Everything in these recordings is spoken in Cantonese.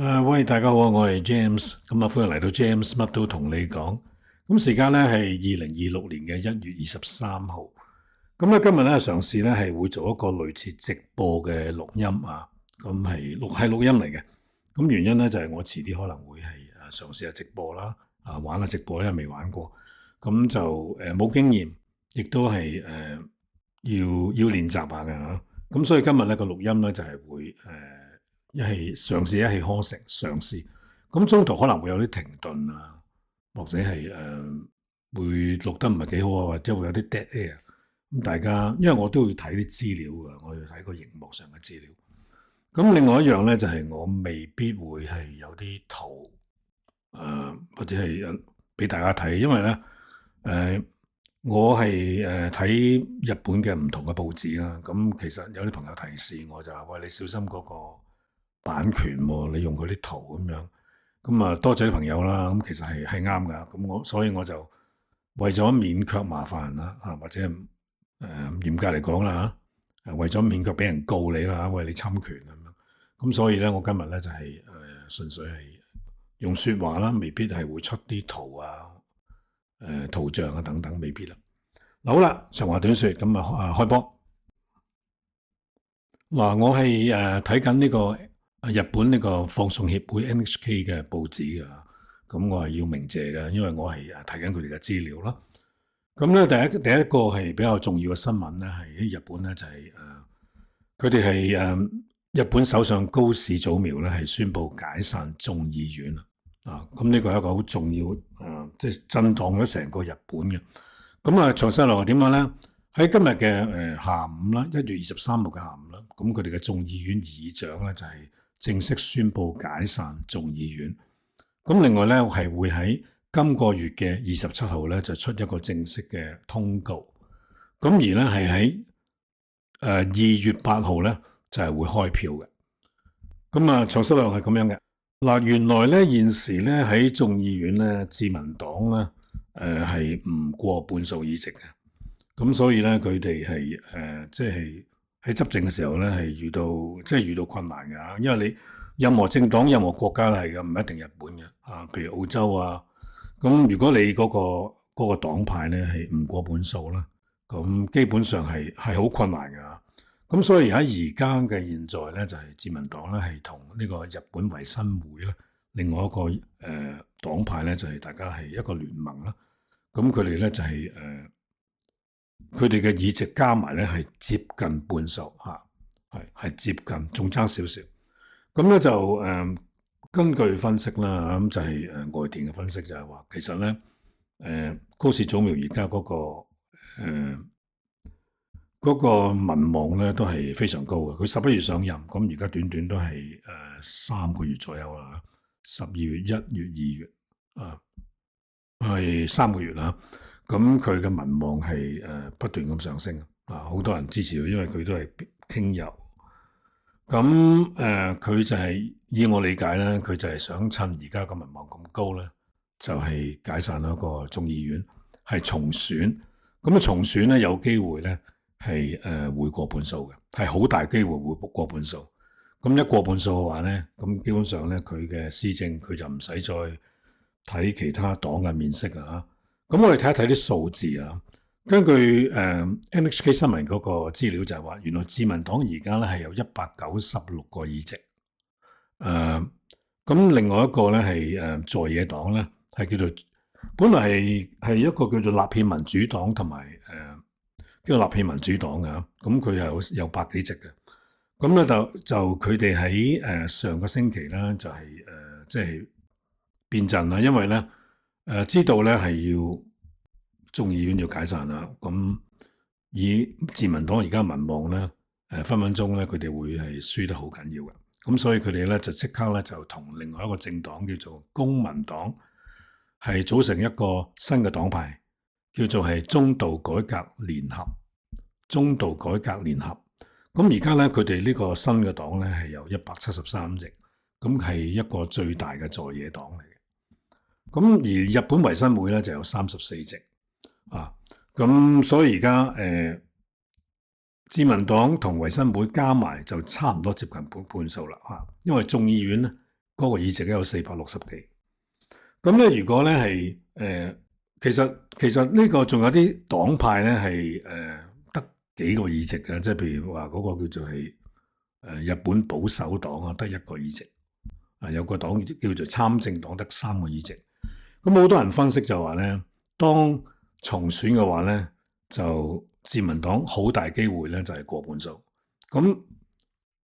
喂，大家好，我係 James，咁啊歡迎嚟到 James 乜都同你講。咁時間咧係2026年嘅1月23號。咁咧今日咧嘗試咧係會做一個類似直播嘅錄音啊，咁係錄音嚟嘅。咁原因咧就係我遲啲可能會係嘗試下直播啦，玩下直播因為未玩過，咁就冇經驗，亦都係要練習下嘅嚇。咁所以今日咧個錄音咧就係會一係嘗試一氣呵成嘗試，咁中途可能會有啲停頓啊，或者係會錄得唔係幾好啊，或者會有啲 dead air。咁大家因為我都要睇啲資料㗎，我要睇個熒幕上嘅資料。咁另外一樣咧就係我未必會係有啲圖或者係俾大家睇，因為咧我係睇日本嘅唔同嘅報紙啦。咁其實有啲朋友提示我就話：喂，你小心嗰個版權喎，你用佢啲圖咁樣。咁啊多謝啲朋友啦。咁其實係啱㗎。咁所以我就為咗免卻麻煩啦，或者嚴格嚟講啦嚇，為咗免卻俾人告你啦，為你侵權咁樣。咁所以咧，我今日咧就係純粹係用説話啦，未必係會出啲圖啊、圖像啊等等，未必啦。嗱好啦，長話短説，咁啊開波。嗱，我係睇緊呢個日本呢個放送協會 NHK 嘅報紙㗎。咁我係要鳴謝嘅，因為我係睇緊佢哋嘅資料啦。咁咧第一個係比較重要嘅新聞咧，係喺日本咧就係佢哋係日本首相高市早苗咧係宣布解散眾議院啊。咁呢個係一個好重要即係震盪咗成個日本嘅。咁詳細落嚟點樣咧？喺今日嘅下午啦，1月23號嘅下午啦，咁佢哋嘅眾議院議長咧就係正式宣布解散眾議院。咁另外咧係會喺今個月嘅27號咧就出一個正式嘅通告。咁而咧係喺2月8號咧就係會開票嘅。咁詳細落嚟係咁樣嘅。嗱，原來咧現時咧喺眾議院咧自民黨咧係唔過半數議席嘅。咁所以咧，佢哋係即係喺執政嘅時候咧，係遇到困難嘅。因為你任何政黨、任何國家係嘅，唔一定日本嘅譬如澳洲啊。咁如果你嗰個黨派咧係唔過半數啦，咁基本上係好困難嘅。咁所以喺而家嘅現在咧，就係自民黨咧係同呢個日本維新會咧，另外一個黨派咧就係大家係一個聯盟啦。咁佢哋咧就係佢哋嘅議席加埋咧係接近半數係接近，仲爭少少。咁咧就根據分析啦，咁就係外電嘅分析就係話，其實咧高市早苗而家嗰個民望咧都係非常高嘅。佢11月上任，咁而家短短都係3個月左右啦，12月、1月、2月係3個月啦。咁佢嘅民望係不斷咁上升好多人支持佢，因為佢都係傾油。咁佢就係以我理解咧，佢就係想趁而家個民望咁高咧，就係解散一個眾議院，係重選。咁重選咧有機會咧係會過半數嘅，係好大機會會過半數。咁一過半數嘅話咧，咁基本上咧佢嘅施政佢就唔使再睇其他黨嘅面色啦。咁我哋睇一睇啲數字啊。根據NHK 新聞嗰個資料就係話，原來自民黨而家咧係有196個議席。咁另外一個咧係在野黨咧係叫做本來係一個叫做立憲民主黨同埋叫做立憲民主黨嘅。咁佢係有百幾席嘅。咁咧就佢哋喺上個星期咧就係即係變陣啦，因為咧知道咧係要眾議院要解散啦。咁以自民黨而家民望咧分分鐘咧佢哋會係輸得好緊要嘅。咁所以佢哋咧就即刻咧就同另外一個政黨叫做公民黨係組成一個新嘅黨派，叫做係中道改革聯合。中道改革聯合。咁而家咧佢哋呢個新嘅黨咧係有173席，咁係一個最大嘅在野黨嚟嘅。咁而日本維新會咧就有34席咁所以而家自民黨同維新會加埋就差唔多接近半數啦因為眾議院咧嗰個議席咧有460幾。咁咧如果咧係其實呢個仲有啲黨派咧係得幾個議席嘅，即係譬如話嗰個叫做係日本保守黨啊，得1個議席。有個黨叫做參政黨得3個議席。咁好多人分析就話咧，當重選嘅話咧，就自民黨好大機會咧就係過半數。咁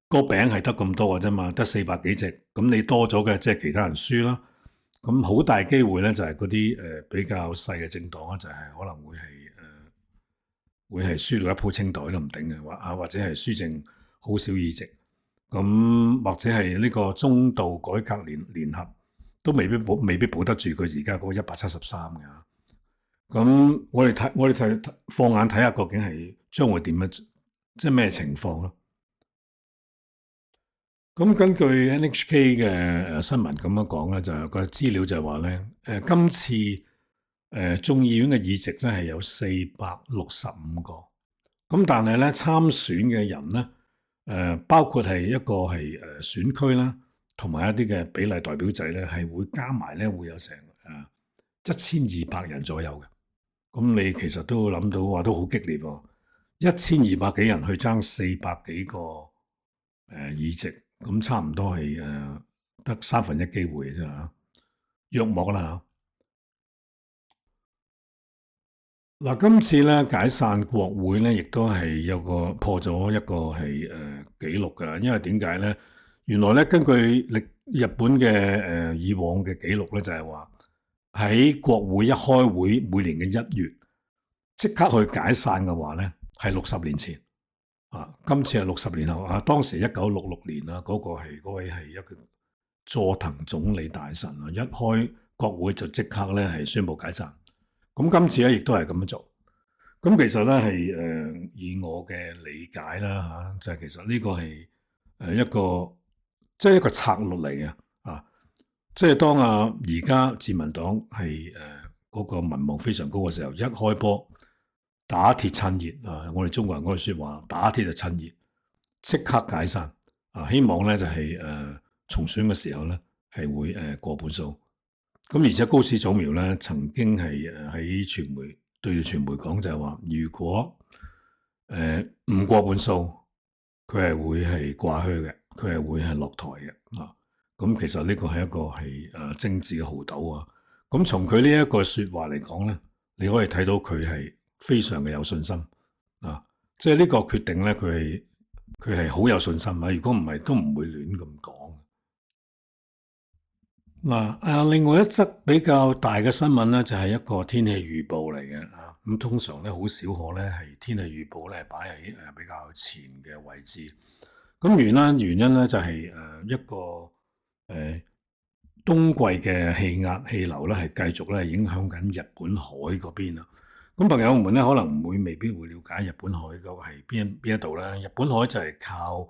個餅係得咁多嘅啫嘛，得400幾席。咁你多咗嘅即係其他人輸啦。咁好大機會咧就係嗰啲比較細嘅政黨啊，就係可能會係輸到一鋪清袋都唔定嘅，或者係輸剩好少議席。咁或者係呢個中道改革聯合都未必保得住佢而家嗰個173嘅。咁我哋睇放眼睇下究竟係將會點樣，即係咩情況咯？咁根據 NHK 嘅新聞咁樣講咧，就個資料就係話咧，今次眾議院嘅議席咧係有465個，咁但係咧參選嘅人咧，包括係一個係選區啦，同埋一啲嘅比例代表制咧，係會加埋咧會有成1200人左右嘅。咁你其實都諗到話都好激烈喎，1200幾人去爭400幾個議席。咁差唔多係得1/3機會嘅啫嚇，約莫啦嚇。嗱，今次咧解散國會咧，亦都係有個破咗一個係紀錄㗎。因為點解咧？原來咧根據日本嘅以往嘅紀錄咧，就係話喺國會一開會每年嘅1月即刻去解散嘅話咧，係60年前。今次係60年後啊！當時1966年啦，嗰位係一個佐藤總理大臣啊，一開國會就即刻咧係宣布解散。咁今次咧亦都係咁樣做。咁其實咧係以我嘅理解啦嚇，就係其實呢個係一個即係一個策略嚟嘅啊！即係當而家自民黨係嗰個民望非常高嘅時候，一開波。打鐵趁熱啊！我哋中國人嗰句說話，打鐵就趁熱，即刻解散啊！希望咧就係重選嘅時候咧係會過半數。咁而且高市早苗咧曾經係喺傳媒對住傳媒講就係話，如果唔過半數，佢係會係掛靴嘅，佢係會係落台嘅啊！咁其實呢個係一個係政治嘅豪賭啊！咁從佢呢一個說話嚟講咧，你可以睇到佢係非常嘅有信心啊！即係呢個決定咧，佢係好有信心啊！如果唔係，都唔會亂咁講。嗱，另外一則比較大嘅新聞咧，就係一個天氣預報嚟嘅啊！咁通常咧，好少可咧係天氣預報咧擺喺比較前嘅位置。咁原因咧就係一個冬季嘅氣壓氣流咧係繼續咧影響緊日本海嗰邊啊！咁朋友們咧可能未必會了解日本海嗰個係邊一度咧？日本海就係靠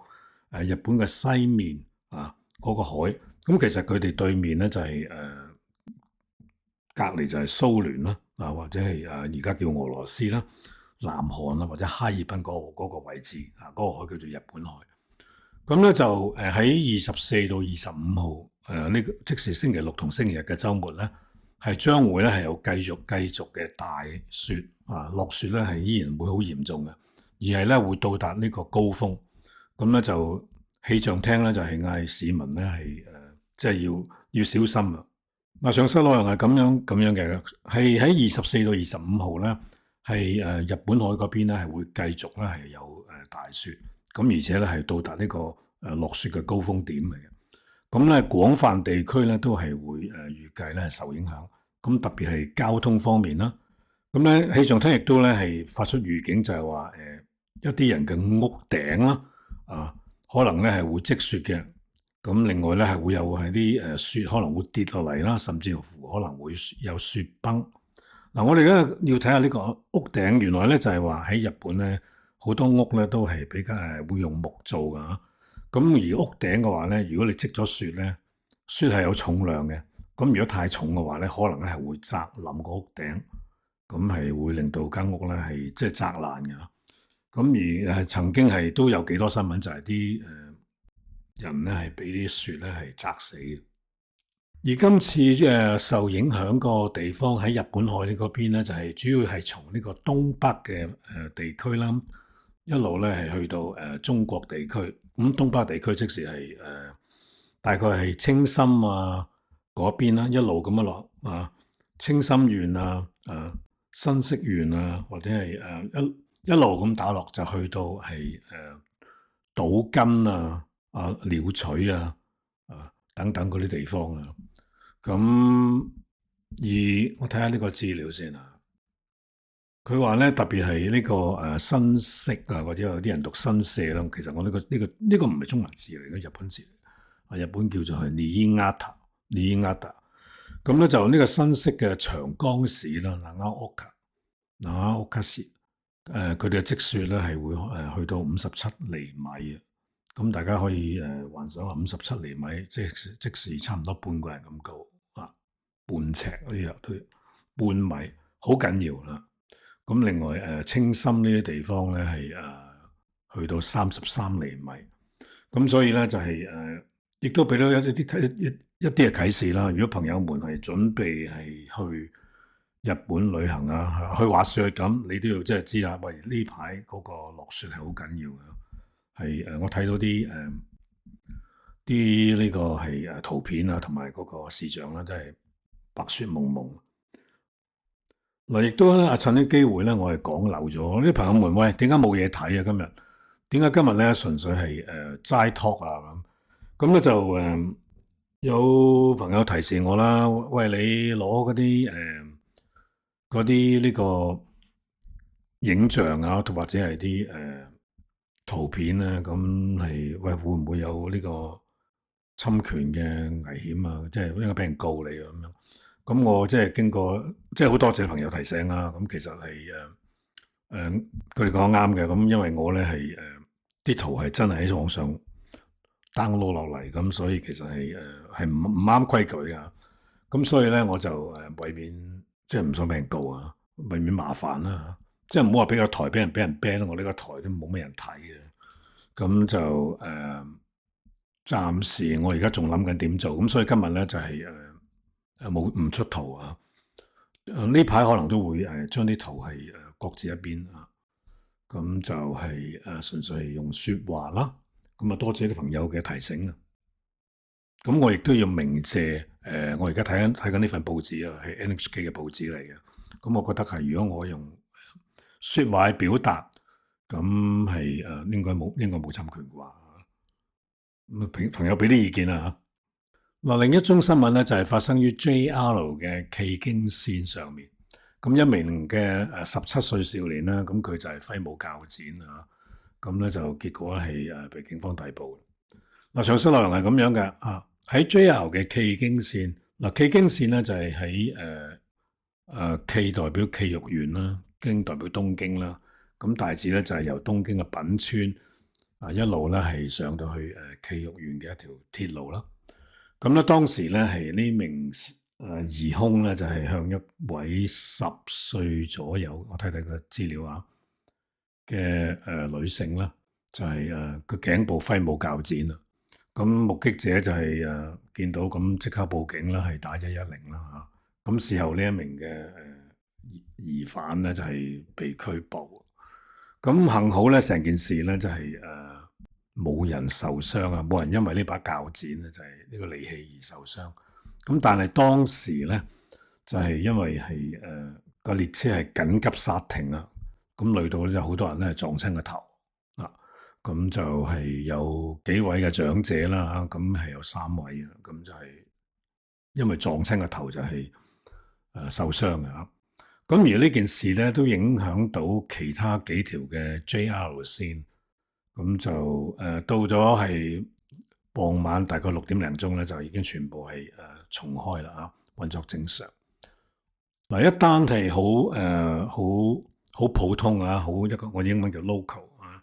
日本嘅西面啊嗰個海。咁其實佢哋對面咧就係隔離就係蘇聯啦，或者係而家叫俄羅斯啦、南韓啦或者哈爾濱嗰個位置啊，嗰個海叫做日本海。咁咧就喺24到25號呢個即是星期六同星期日嘅週末咧，係將會咧係有繼續嘅大雪啊，落雪咧係依然會好嚴重嘅，而係咧會到達呢個高峰。咁咧就氣象廳咧就係嗌市民咧係即係要小心啊！嗱，詳細內容係咁樣嘅，係喺24到25號咧係日本海嗰邊咧係會繼續咧係有大雪，咁而且咧係到達呢個落雪嘅高峰點嚟嘅。咁咧廣泛地區咧都係會預計咧受影響，咁特別係交通方面啦。咁咧氣象廳亦都咧係發出預警，就係話一啲人嘅屋頂啦可能咧係會積雪嘅。咁另外咧係會有係啲雪可能會跌落嚟啦，甚至乎可能會有雪崩。嗱，我哋而家要睇下呢個屋頂，原來咧就係話喺日本咧好多屋咧都係比較會用木做㗎。咁而屋頂嘅話咧，如果你積咗雪咧，雪係有重量嘅。咁如果太重嘅話咧，可能咧係會砸冧個屋頂，咁係會令到間屋咧係即係砸爛嘅。咁而曾經係都有幾多新聞就係啲人咧係俾啲雪咧係砸死嘅。而今次受影響個地方喺日本海呢嗰邊咧，就係主要係從呢個東北嘅地區啦，一路咧係去到中國地區。咁東北地區即時係大概係青森啊嗰邊啦，一路咁樣落啊，青森縣啊、新潟縣啊，或者係一路咁打落就去到係島根啊、鳥取啊、等等嗰啲地方啊。咁而我睇下呢個資料先啊，佢話咧特別係呢個新潟啊，或者有啲人讀新社啦。其實我呢個唔係中文字嚟嘅，日本字嚟，日本叫做係Niigata。咁咧就呢個新潟嘅長江市啦，長岡市，佢哋嘅積雪咧係會去到57厘米啊。咁大家可以幻想下57厘米，即係差唔多半個人咁高啊，半尺呢啲都半米，好緊要啦。咁另外青森呢啲地方咧係去到33厘米，咁所以咧就係亦都俾到一啲嘅啟示啦。如果朋友們係準備係去日本旅行啊，去滑雪咁，你都要即係知下，喂呢排嗰個落雪係好緊要嘅。係我睇到啲呢個係圖片啊，同埋嗰個視像啦，真係白雪蒙蒙。嗱，亦都咧，趁啲機會咧，我係講漏咗啲朋友們，喂，點解冇嘢睇啊？今日點解今日咧純粹係齋 talk 啊咁咧就有朋友提示我啦，喂，你攞嗰啲呢個影像啊，或者係啲圖片咧，咁係喂會唔會有呢個侵權嘅危險啊？即係應該俾人告你啊咁樣。咁我即係經過，即係好多謝朋友提醒啦。咁其實係佢哋講啱嘅。咁因為我咧係啲圖係真係喺網上 download 落嚟，咁所以其實係唔啱規矩啊。咁所以咧我就為免即係唔想俾人告啊，為免麻煩啦。即係唔好話俾個台俾人 ban 啦，我呢個台都冇乜人睇嘅。咁就暫時我而家仲諗緊點做。咁所以今日咧就係唔出圖啊！呢排可能都會將啲圖係擱置一邊啊。咁就係純粹係用說話啦。咁啊多謝啲朋友嘅提醒啊。咁我亦都要鳴謝我而家睇緊呢份報紙啊，係 NHK 嘅報紙嚟嘅。咁我覺得係如果我用說話去表達，咁係應該冇侵權啩。咁朋友俾啲意見啊。嗱，另一宗新聞咧就係發生於 JR 嘅崎京線上面。咁一名嘅17歲少年啦，咁佢就係揮舞鉸剪啊。咁咧就結果係被警方逮捕。嗱，詳細內容係咁樣嘅啊。喺 JR 嘅崎京線，崎京線咧就係喺崎代表埼玉縣啦，京代表東京啦。咁大致咧就係由東京嘅品川一路咧係上到去埼玉縣嘅一條鐵路啦。咁咧當時咧係呢名疑兇咧就係向一位10歲左右，我睇睇個資料啊嘅女性啦，就係個頸部揮舞鉸剪啦。咁目擊者就係見到咁即刻報警啦，係打110啦嚇。咁事後呢一名嘅疑犯咧就係被拘捕。咁幸好咧成件事咧就係冇人受傷啊，冇人因為呢把鉸剪咧就係呢個利器而受傷。咁但係當時咧就係因為係個列車係緊急剎停啦，咁累到咧就好多人咧撞親個頭啊。咁就係有幾位嘅長者啦，咁係有3位啊，咁就係因為撞親個頭就係受傷嘅。咁而呢件事咧都影響到其他幾條嘅 JR 線。咁就到咗係傍晚大概6點零鐘咧，就已經全部係重開啦啊，運作正常。嗱，一單係好普通啊，好一個我英文叫 local 啊，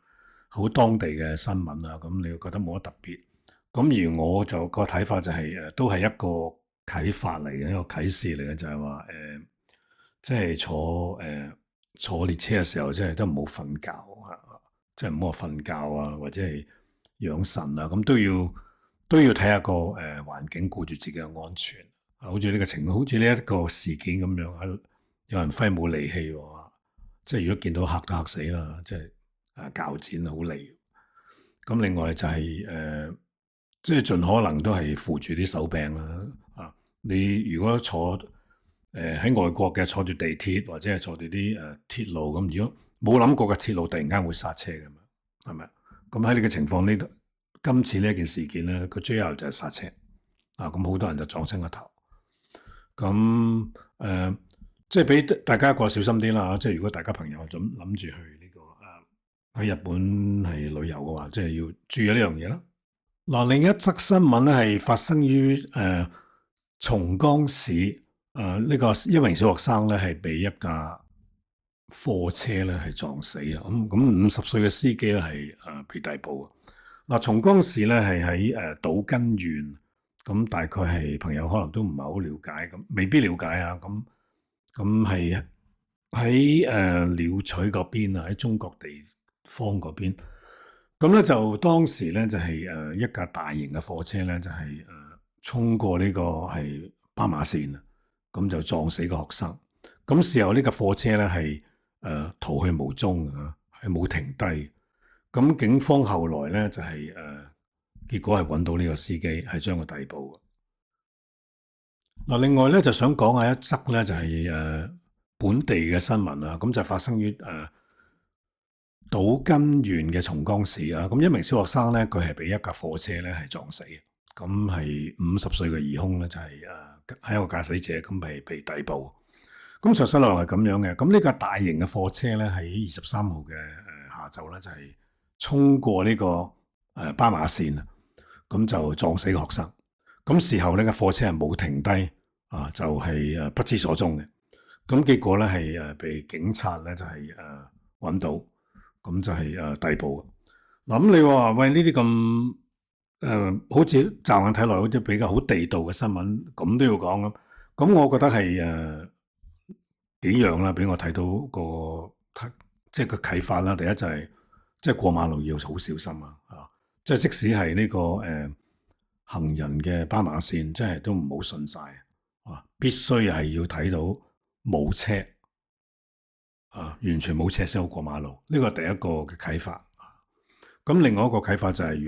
好當地嘅新聞啊，咁你會覺得冇乜特別。咁而我就個睇法就係都係一個啟發嚟嘅，一個啟示嚟嘅，就係話即係坐列車嘅時候，即係都唔好瞓覺。即係唔好話瞓覺啊，或者係養神啊，咁都要都要睇下個環境，顧住自己嘅安全。好似呢個情況，好似呢一個事件咁樣，有人揮舞利器喎，即係如果見到嚇都嚇死啦，即係鉸剪好利。咁另外就係即係盡可能都係扶住啲手柄啦。你如果坐喺外國嘅，坐住地鐵或者係坐住啲鐵路咁，如果冇諗過嘅鐵路突然間會剎車㗎嘛，係咪？咁喺呢個情況呢，今次呢一件事件咧，個 JR 就係剎車咁好多人就撞親個頭。咁即係俾大家一個小心啲啦。即係如果大家朋友諗住去呢個喺日本係旅遊嘅話，即係要注意呢樣嘢啦。嗱，另一則新聞咧係發生於松江市呢個一名小學生咧係被一架貨車咧係撞死啊！咁50歲嘅司機咧係被逮捕啊！嗱，松江市咧係喺島根縣，咁大概係朋友可能都唔係好了解，咁未必了解啊！咁係喺鳥取嗰邊啊，喺中國地方嗰邊。咁咧就當時咧就係一架大型嘅貨車咧就係衝過呢個係斑馬線啊，咁就撞死個學生。咁事後呢架貨車咧係逃去無蹤啊，係冇停低。咁警方後來咧就係結果係揾到呢個司機，係將佢逮捕。嗱，另外咧就想講下一則咧就係本地嘅新聞啊，咁就發生於島根縣嘅松江市啊。咁一名小學生咧，佢係俾一架貨車咧係撞死嘅。咁係50歲嘅疑兇咧，就係喺一個駕駛者，咁係被逮捕。咁詳細內容係咁樣嘅。咁呢架大型嘅貨車咧，喺23號嘅下晝咧，就係衝過呢個斑馬線啊，咁就撞死個學生。咁事後呢架貨車係冇停低就係不知所蹤嘅。咁結果咧係被警察咧就係揾到，咁就係逮捕。嗱，咁你話喂，呢啲咁好似驟眼睇來好似比較好地道嘅新聞，咁都要講咁。咁我覺得係幾樣啦，俾我睇到個即係個啟發啦。第一就係即係過馬路要好小心啊！即係即使係呢個行人嘅斑馬線，即係都唔好順晒必須係要睇到冇車完全冇車先好過馬路。呢個係第一個嘅啟發。咁另外一個啟發就係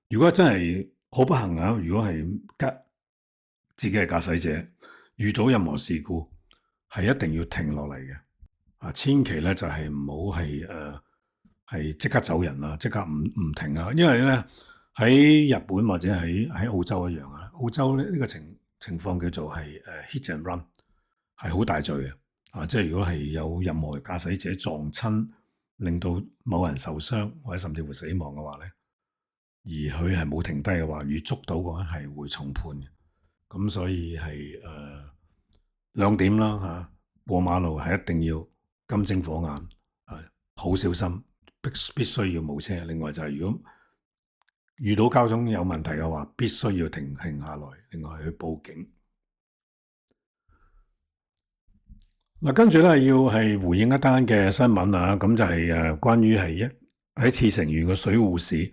如果真係好不幸啊，如果係自己係駕駛者遇到任何事故，係一定要停落嚟嘅千祈咧就係唔好係即刻走人啊，即刻唔停啊。因為咧喺日本或者喺澳洲一樣啊，澳洲咧呢個情況叫做係hit and run，係好大罪嘅即係如果係有任何駕駛者撞親，令到某人受傷或者甚至乎死亡嘅話咧，而佢係冇停低嘅話，如捉到嘅話係會重判嘅。咁所以係兩點啦過馬路係一定要金睛火眼好小心，必須要冇車。另外就係如果遇到交通有問題嘅話，必須要停下來，另外去報警。嗱，跟住咧要係回應一單嘅新聞啊，咁就係關於係喺茨城縣嘅水戶市，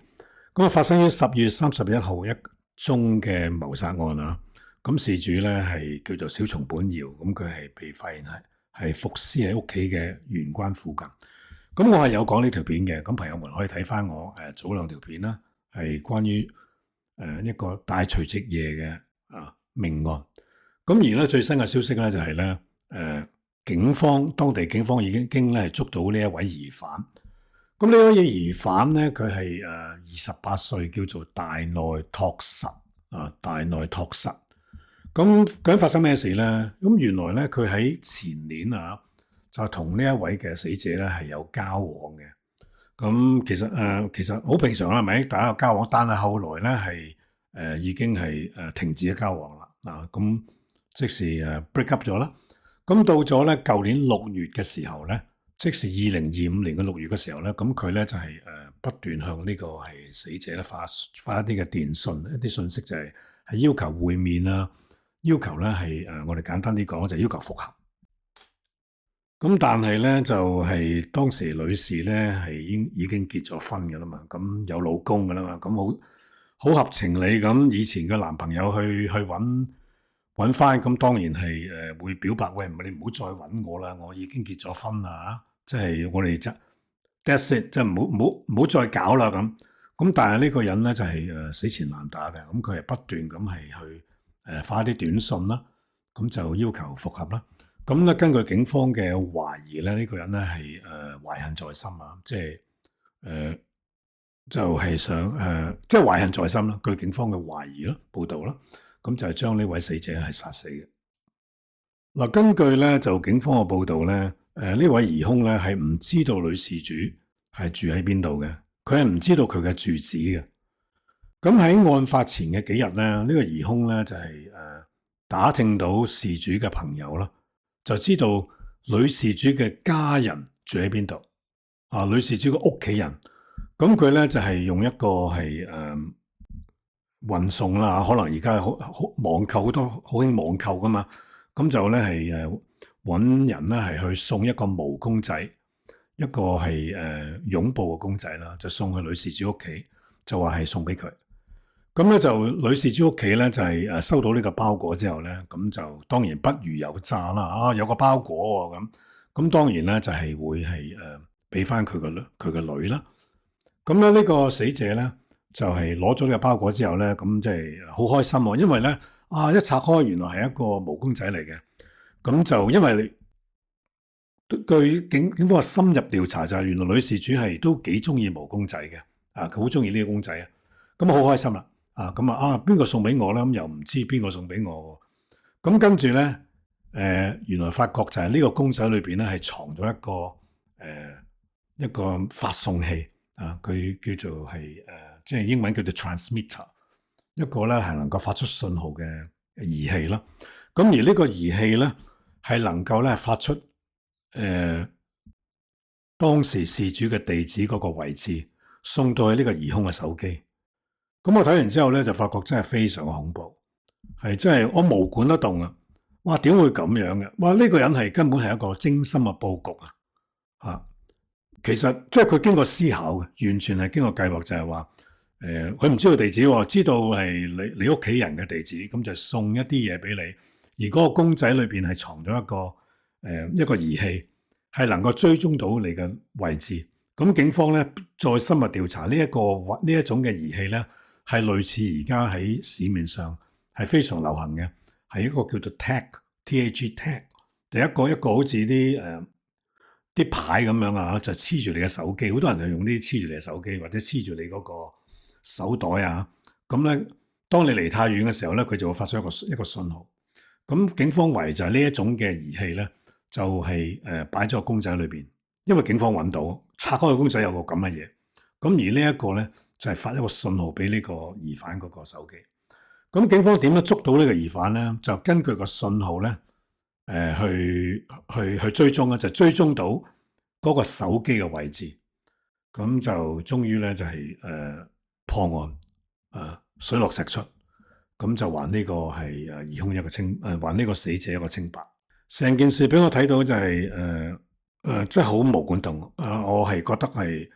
咁發生於10月31號一宗嘅謀殺案啊。咁事主咧係叫做小松本遙，咁佢係被發現係伏屍喺屋企嘅玄關附近。咁我係有講呢條片嘅，咁朋友們可以睇翻我早2條片啦，係關於一個大除夕夜嘅命案。咁而咧最新嘅消息咧就係咧當地警方已經咧係捉到呢一位疑犯。咁呢位疑犯咧佢係28歲，叫做大內拓實大內拓實。咁究竟發生咩事咧？咁原來咧佢喺前年就同呢一位嘅死者咧係有交往嘅。咁其實好平常啦，係咪？大家有交往，但係後來咧係已經係停止咗交往啦。咁即是break up 咗啦。咁到咗咧舊年6月嘅時候咧，即是2025年嘅6月嘅時候咧，咁佢咧就係不斷向呢個係死者咧發一啲嘅電訊，一啲信息就係要求會面啊。要求咧係我哋簡單啲講就係要求復合。咁但係咧就係當時女士咧係已經結咗婚㗎啦嘛，咁有老公㗎啦嘛，咁好合情理咁，以前嘅男朋友去揾翻，咁當然係會表白，喂，你唔好再揾我啦，我已經結咗婚啦，即係我哋that's it，即係唔好再搞啦咁。咁但係呢個人咧就係死纏爛打嘅，咁佢係不斷咁係去發啲短信啦，咁就要求復合啦。咁咧根據警方嘅懷疑咧，呢個人咧係懷恨在心啊，即係就係想即係懷恨在心啦。據警方嘅懷疑啦、報導啦，咁就係將呢位死者係殺死嘅。嗱，根據咧就警方嘅報導咧，呢位疑兇咧係唔知道女事主係住喺邊度嘅，佢係唔知道佢嘅住址嘅。咁喺案發前嘅幾日咧，呢個疑兇咧就係打聽到事主嘅朋友啦，就知道女事主嘅家人住喺邊度啊，女事主嘅屋企人。咁佢咧就係用一個係運送啦，可能而家好網購好多好興網購噶嘛，咁就咧係揾人咧係去送一個毛公仔，一個係擁抱嘅公仔啦，就送去女事主屋企，就話係送俾佢。咁咧就女事主屋企咧就係收到呢個包裹之後咧，咁就當然不虞有詐啦，啊有個包裹喎咁當然咧就係會係俾翻佢個女啦。咁咧呢個死者咧就係攞咗呢個包裹之後咧，咁即係好開心喎，因為咧一拆開原來係一個毛公仔嚟嘅。咁就因為據警方嘅深入調查就係原來女事主係都幾中意毛公仔嘅，佢好中意呢個公仔啊，咁好開心啦，邊個送俾我咧？咁又唔知邊個送俾我，咁跟住咧原來發覺就係呢個公仔裏邊咧係藏咗一個發送器。佢叫做係即係英文叫做 transmitter， 一個咧係能夠發出信號嘅儀器啦。咁而呢個儀器咧係能夠咧發出當時事主嘅地址嗰個位置，送到去呢個疑兇嘅手機。咁我睇完之後咧就發覺真係非常恐怖，係真係我毛管得動啊！哇，點會咁樣嘅？哇，呢個人係根本係一個精心嘅佈局啊！其實即係佢經過思考嘅，完全係經過計劃，就係話佢唔知道地址喎，知道係你屋企人嘅地址，咁就送一啲嘢俾你。而嗰個公仔裏邊係藏咗一個儀器，係能夠追蹤到你嘅位置。咁警方咧再深入調查呢一種嘅儀器咧，係類似而家喺市面上係非常流行嘅，係一個叫做 tag，第一個好似啲牌咁樣啊，就黐住你嘅手機，好多人就用呢啲黐住你嘅手機，或者黐住你嗰個手袋啊。咁咧，當你離太遠嘅時候咧，佢就會發出一個信號。咁警方懷疑就係呢一種嘅儀器咧，就係擺咗個公仔裏邊，因為警方揾到拆開個公仔有個咁嘅嘢。咁而呢一個咧就係發一個信號俾呢個疑犯嗰個手機。咁警方點樣捉到呢個疑犯咧？就根據個信號咧。去追蹤咧，就追蹤到嗰個手機嘅位置，咁就終於咧就係破案，水落石出，咁就還呢個係疑兇一個還呢個死者一個清白。成件事俾我睇到就係即係好毛管戙，我係覺得係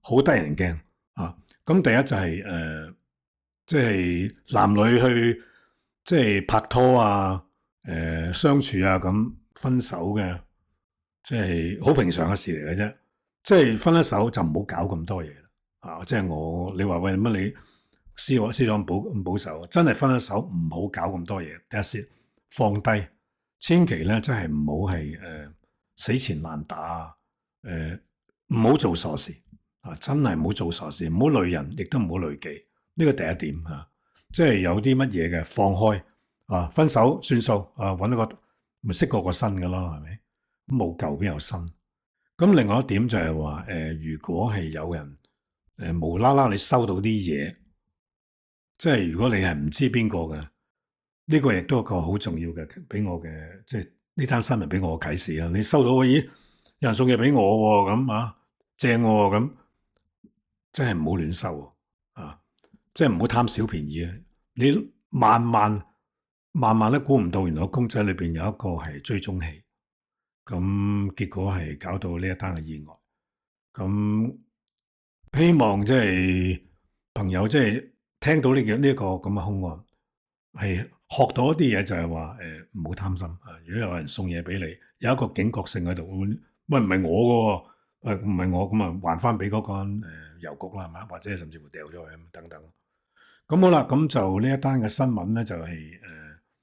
好得人驚啊！咁第一就係即係男女去即係拍拖啊。相處啊，咁分手嘅，即係好平常嘅事嚟嘅啫。即係分咗手就唔好搞咁多嘢啦。即係你話喂乜你思想保守，真係分咗手唔好搞咁多嘢。第一先放低，千祈咧真係唔好係死纏爛打啊。唔好做傻事啊！真係唔好做傻事，唔好累人，亦都唔好累己。呢個第一點啊，即係有啲乜嘢嘅放開。分手算數，揾一個咪識過個新嘅咯，係咪？冇舊邊有新。咁另外一點就係話，如果係有人無啦啦你收到啲嘢，即係如果你係唔知邊個嘅，呢個亦都係一個好重要嘅，俾我嘅，即係呢單新聞俾我嘅啟示啊！你收到咦，有人送嘢俾我喎，咁正喎，咁真係唔好亂收啊！即係唔好貪小便宜啊！你慢慢咧估唔到，原來個公仔裏邊有一個係追蹤器，咁結果係搞到呢一單嘅意外。咁希望即係朋友即係聽到呢個咁嘅兇案，係學到一啲嘢，就係話唔好貪心啊！如果有人送嘢俾你，有一個警覺性喺度，喂唔係我嘅喎，唔係我咁啊，還翻俾嗰間郵局啦，係嘛？或者甚至乎掉咗佢等等。咁好啦，咁就呢一單嘅新聞咧，就係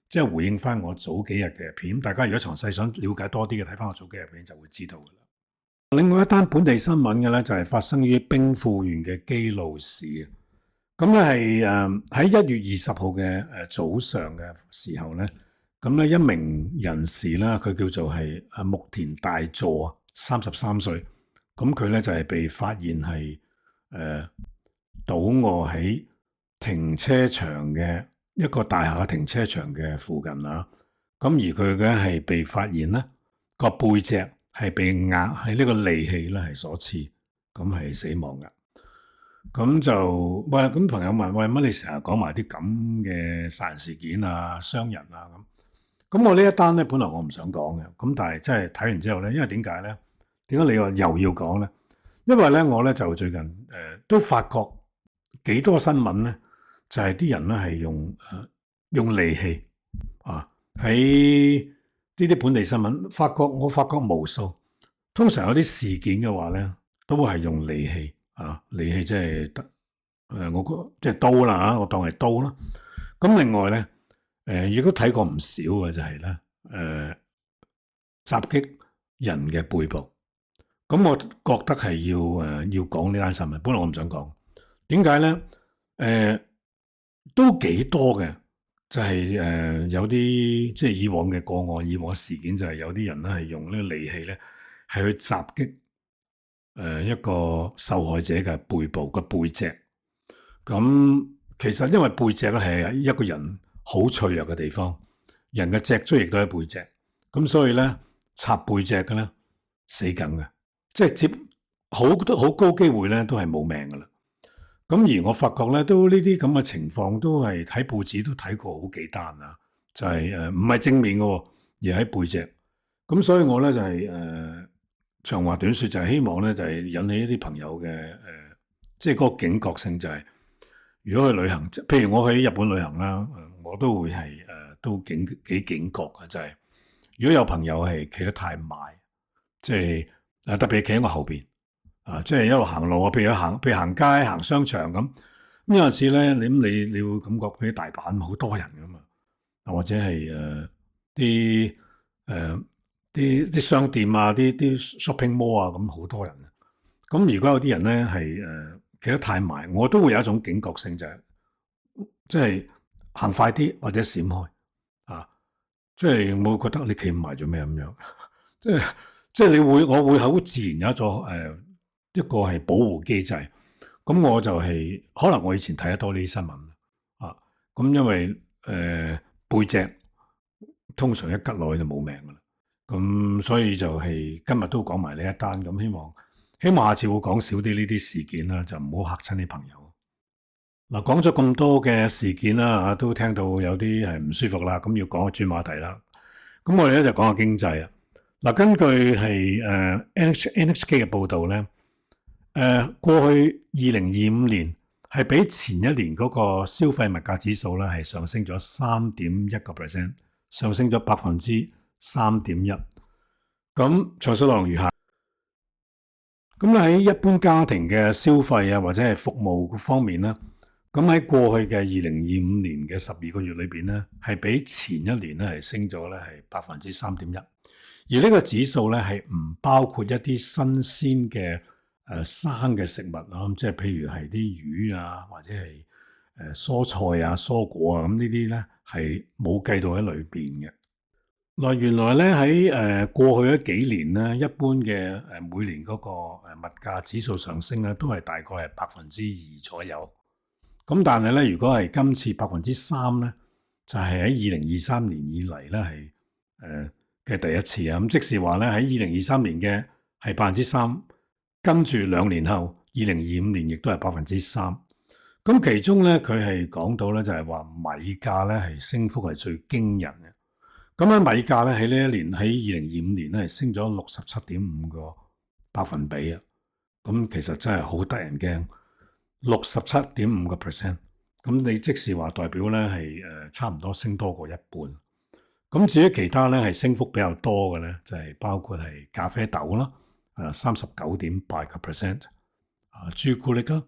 即係回應翻我早幾日嘅片。大家如果詳細想了解多啲嘅，睇翻我早幾日片就會知道噶啦。另外一單本地新聞嘅咧，就係發生於兵庫縣嘅基路市。咁咧係喺1月20號嘅早上嘅時候咧，咁咧一名人士啦，佢叫做係木田大佐啊，33歲。咁佢咧就係被發現係倒卧喺停車場嘅一個大廈嘅停車場嘅附近啊。咁而佢嘅係被發現咧個背脊係被壓喺呢個利器咧係所刺，咁係死亡嘅。咁就喂，咁朋友問喂，乜你成日講埋啲咁嘅殺人事件啊、傷人啊咁？咁我呢一單咧，本來我唔想講嘅，咁但係真係睇完之後咧，因為點解咧？點解你話又要講咧？因為咧，我咧就最近都發覺幾多新聞咧，就係啲人咧係用利器啊，喺呢啲本地新聞，我發覺無數，通常有啲事件嘅話咧，都係用利器。利器即係我即係刀啦嚇，我當係刀啦。咁另外咧，亦都睇過唔少嘅就係咧，襲擊人嘅背部。咁我覺得係要講呢單新聞，本來我唔想講。點解咧？都幾多嘅，就係有啲即係以往嘅個案、以往嘅事件，就係有啲人咧係用呢個利器咧係去襲擊。一個受害者嘅背部個背脊，咁其實因為背脊咧係一個人好脆弱嘅地方，人嘅脊椎亦都喺背脊，咁所以咧插背脊嘅咧死梗嘅，即係接好高機會咧都係冇命噶啦。咁而我發覺咧都呢啲咁嘅情況都係睇報紙都睇過好幾單啊，就係唔係正面嘅，而喺背脊。咁所以我咧就係長話短說，就係希望咧，就係引起一啲朋友嘅即係嗰個警覺性，就係如果去旅行，譬如我去日本旅行啦，我都會係都幾警覺嘅，就係如果有朋友係企得太埋，即係特別係企喺我後邊啊，即係一路行路啊，譬如行街、行商場咁有陣時咧，你會感覺佢啲大阪好多人噶嘛，或者係啲商店啊，啲 shopping mall 啊，咁好多人。咁如果有啲人咧係企得太埋，我都會有一種警覺性，就係即係行快啲或者閃開啊！即係我會覺得你企唔埋做咩咁樣？即係我會好自然有一個係保護機制。咁我就係可能我以前睇得多呢啲新聞啊。咁因為背脊通常一吉落去就冇命噶啦。咁所以就係今日都講埋呢一單，咁希望下次會講少啲呢啲事件啦，就唔好嚇親啲朋友。嗱，講咗咁多嘅事件啦，都聽到有啲係唔舒服啦，咁要講個轉話題啦。咁我哋咧就講下經濟啊。嗱，根據係NHK 嘅報導咧，過去2025年係比前一年嗰個消費物價指數咧係上升咗3.1%，上升咗3.1%。咁詳細內容如下。咁喺一般家庭嘅消費啊，或者係服務方面咧，咁喺過去嘅2025年嘅12個月裏邊咧，係比前一年咧係升咗咧係3.1%。而呢個指數咧係唔包括一啲新鮮嘅生嘅食物啊，即係譬如係啲魚啊，或者係蔬菜啊、蔬果啊，咁呢啲咧係冇計到喺裏邊嘅。嗱，原來咧喺過去嗰幾年咧，一般嘅每年嗰個物價指數上升咧，都係大概係2%左右。咁但係咧，如果係今次3%咧，就係喺2023年以嚟咧係嘅第一次啊。咁即是話咧喺2023年嘅係3%，跟住2年後2025年亦都係3%。咁其中咧佢係講到咧就係話米價咧係升幅係最驚人嘅。咁咧米價咧喺呢一年喺2025年咧係升咗67.5個百分比啊！咁其實真係好得人驚，67.5%。咁你即是話代表咧係差唔多升多過一半。咁至於其他咧係升幅比較多嘅咧，就係包括係咖啡豆啦，39.8%，朱古力啦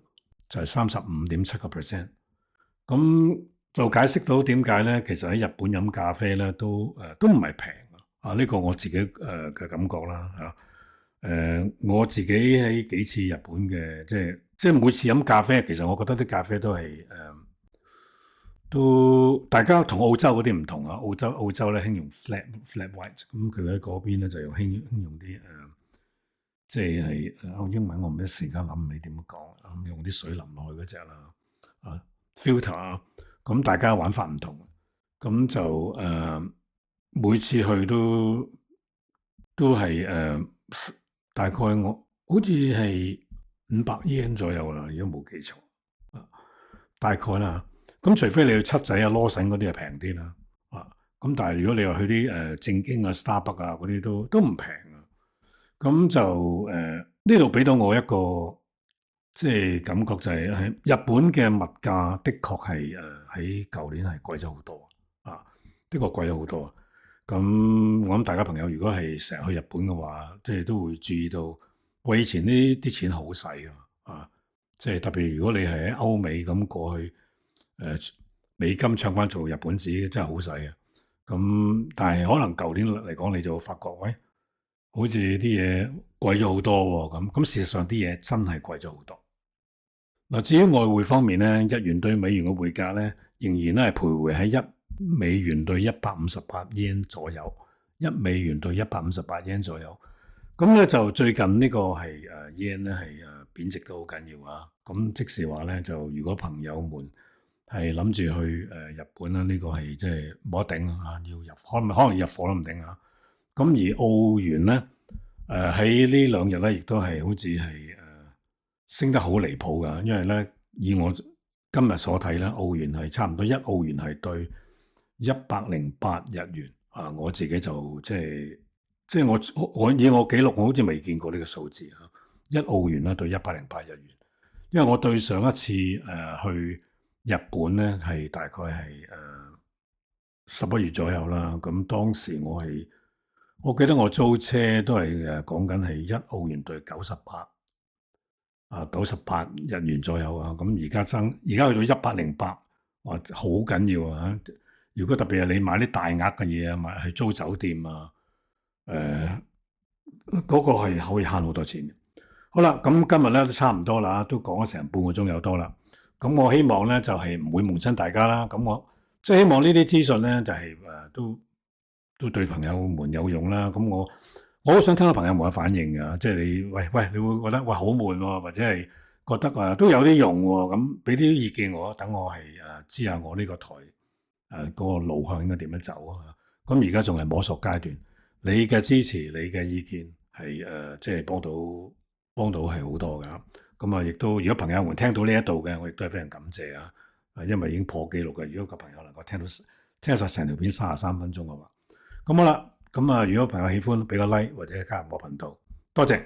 就係35.7%。咁就解釋到點解咧，其實喺日本飲咖啡咧都唔係平啊！呢個我自己嘅感覺啦嚇。我自己喺幾次日本嘅，即係每次飲咖啡，其實我覺得啲咖啡都係都大家同澳洲嗰啲唔同啊！澳洲咧興用 flat white，咁佢喺嗰邊咧就興用啲即係英文我唔一時間諗唔起點樣講，用啲水淋落去嗰隻啦，filter 啊，咁大家玩法唔同，咁就每次去都係大概我好似係500 yen 左右啦，如果冇記錯大概啦。咁除非你去七仔啊、羅省嗰啲係平啲啦，咁但係如果你話去啲正經啊、Starbucks 啊嗰啲都唔平啊。咁就呢度俾到我一個即係感覺就係日本嘅物價的確係喺舊年係貴咗好多啊，的確貴咗好多。咁我諗大家朋友如果係成日去日本嘅話，即係都會注意到，我以前呢啲錢好使啊，即係特別如果你係喺歐美咁過去。美金唱翻做日本紙真係好使啊！咁但係可能舊年嚟講，你就發覺喂，好似啲嘢貴咗好多喎。咁事實上啲嘢真係貴咗好多。嗱，至於外匯方面咧，日元對美元嘅匯價咧，仍然咧係徘徊喺1美元對158 yen 左右，1美元對158 yen 左右。咁咧就最近呢個係yen 咧係貶值得好緊要啊！咁即是話咧，就如果朋友們係諗住去日本啦，呢個係即係冇得頂啊！要入可能入貨都唔頂啊！咁而澳元咧，喺呢兩日咧，亦都係好似係升得好離譜噶，因為咧以我今日所睇咧，澳元係差唔多1澳元係對108日元啊！我自己就即係我以我記錄，我好似未見過呢個數字啊！1澳元啦對108日元，因為我對上一次去日本咧係大概係11月左右啦，咁當時我記得我租車都係講緊係1澳元對98日元左右啊，咁而家去到108，哇好緊要啊！如果特別係你買啲大額嘅嘢啊，買去租酒店啊，嗰個係可以慳好多錢嘅。好啦，咁今日咧都差唔多啦，都講咗成半個鐘有多啦。咁我希望咧就係唔會蒙親大家啦。咁我即係希望呢啲資訊咧就係都對朋友們有用啦。咁我好想聽到朋友們嘅反應㗎，即係你喂，你會覺得喂好悶喎，或者係覺得都有啲用喎，咁俾啲意見我，等我係知下我呢個台嗰個路向應該點樣走啊。咁而家仲係摸索階段，你嘅支持、你嘅意見係即係幫到係好多㗎。咁啊，亦都如果朋友們聽到呢一度嘅，我亦都係非常感謝啊！因為已經破紀錄嘅。如果個朋友能夠聽晒成條片33分鐘嘅話，咁好啦。咁啊，如果朋友喜歡，俾個 like 或者加入我頻道，多謝。